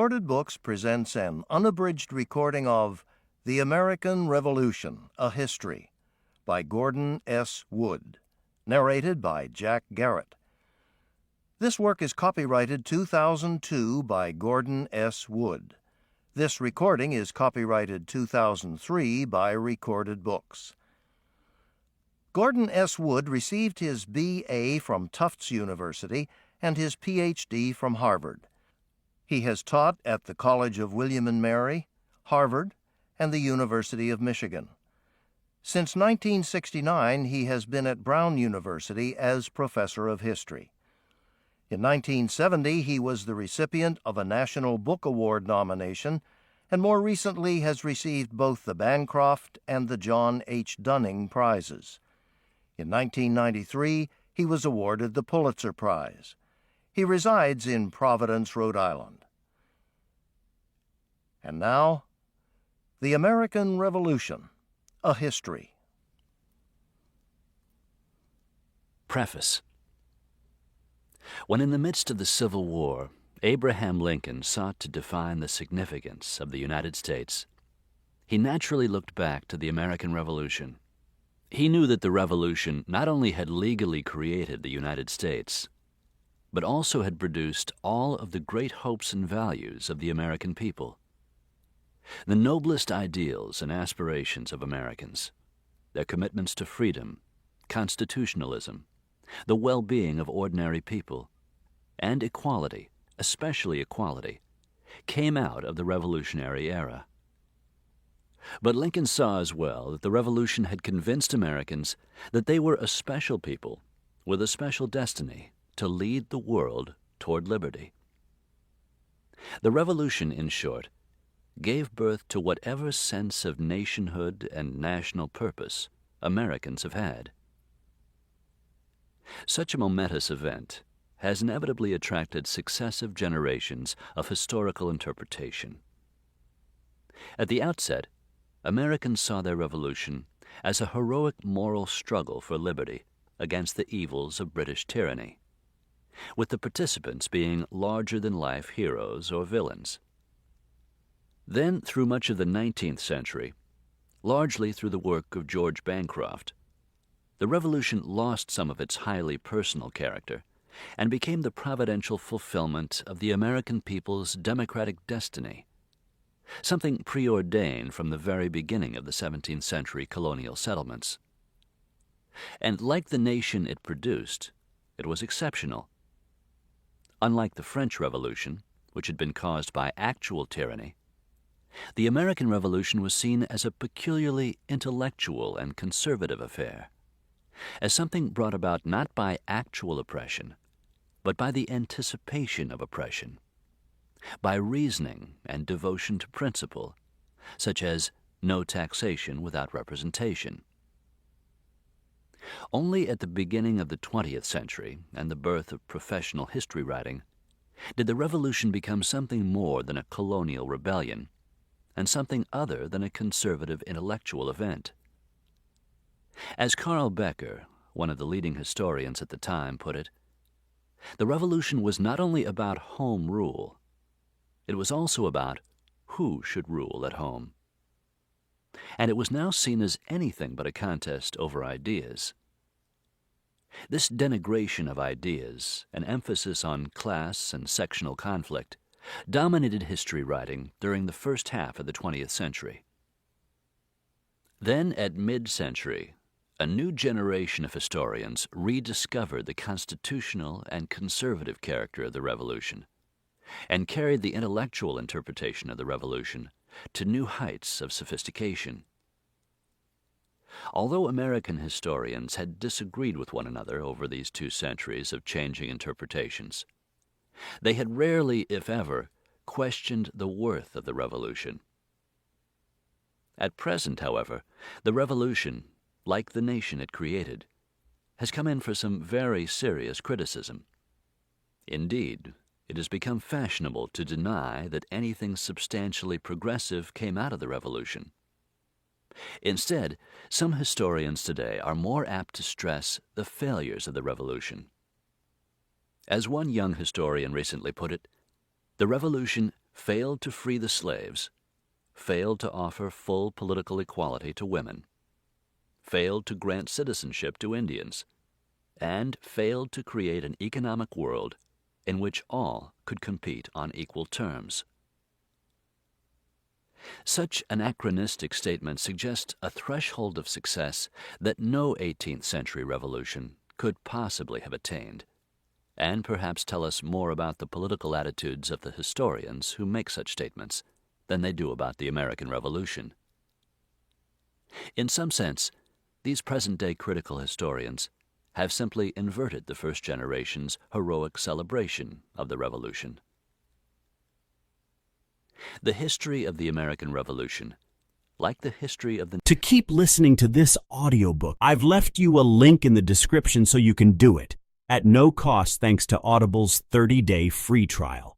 Recorded Books presents an unabridged recording of The American Revolution, A History by Gordon S. Wood, narrated by Jack Garrett. This work is copyrighted 2002 by Gordon S. Wood. This recording is copyrighted 2003 by Recorded Books. Gordon S. Wood received his B.A. from Tufts University and his Ph.D. from Harvard. He has taught at the College of William and Mary, Harvard, and the University of Michigan. Since 1969, he has been at Brown University as professor of history. In 1970, he was the recipient of a National Book Award nomination, and more recently has received both the Bancroft and the John H. Dunning Prizes. In 1993, he was awarded the Pulitzer Prize. He resides in Providence, Rhode Island. And now, The American Revolution, A History. Preface. When in the midst of the Civil War, Abraham Lincoln sought to define the significance of the United States, he naturally looked back to the American Revolution. He knew that the Revolution not only had legally created the United States, but also had produced all of the great hopes and values of the American people. The noblest ideals and aspirations of Americans, their commitments to freedom, constitutionalism, the well-being of ordinary people, and equality, especially equality, came out of the Revolutionary era. But Lincoln saw as well that the Revolution had convinced Americans that they were a special people with a special destiny to lead the world toward liberty. The Revolution, in short, gave birth to whatever sense of nationhood and national purpose Americans have had. Such a momentous event has inevitably attracted successive generations of historical interpretation. At the outset, Americans saw their revolution as a heroic moral struggle for liberty against the evils of British tyranny, with the participants being larger-than-life heroes or villains. Then, through much of the 19th century, largely through the work of George Bancroft, the Revolution lost some of its highly personal character and became the providential fulfillment of the American people's democratic destiny, something preordained from the very beginning of the 17th century colonial settlements. And like the nation it produced, it was exceptional. Unlike the French Revolution, which had been caused by actual tyranny, the American Revolution was seen as a peculiarly intellectual and conservative affair, as something brought about not by actual oppression, but by the anticipation of oppression, by reasoning and devotion to principle, such as no taxation without representation. Only at the beginning of the 20th century and the birth of professional history writing did the Revolution become something more than a colonial rebellion and something other than a conservative intellectual event. As Carl Becker, one of the leading historians at the time, put it, the Revolution was not only about home rule, it was also about who should rule at home. And it was now seen as anything but a contest over ideas. This denigration of ideas, an emphasis on class and sectional conflict, dominated history writing during the first half of the 20th century. Then, at mid-century, a new generation of historians rediscovered the constitutional and conservative character of the Revolution and carried the intellectual interpretation of the Revolution to new heights of sophistication. Although American historians had disagreed with one another over these 2 centuries of changing interpretations, they had rarely, if ever, questioned the worth of the Revolution. At present, however, the Revolution, like the nation it created, has come in for some very serious criticism. Indeed, it has become fashionable to deny that anything substantially progressive came out of the Revolution. Instead, some historians today are more apt to stress the failures of the Revolution. As one young historian recently put it, the Revolution failed to free the slaves, failed to offer full political equality to women, failed to grant citizenship to Indians, and failed to create an economic world in which all could compete on equal terms. Such anachronistic statements suggest a threshold of success that no 18th century revolution could possibly have attained, and perhaps tell us more about the political attitudes of the historians who make such statements than they do about the American Revolution. In some sense, these present-day critical historians have simply inverted the first generation's heroic celebration of the Revolution. The history of the American Revolution, like the history of the... To keep listening to this audiobook, I've left you a link in the description so you can do it, at no cost thanks to Audible's 30-day free trial.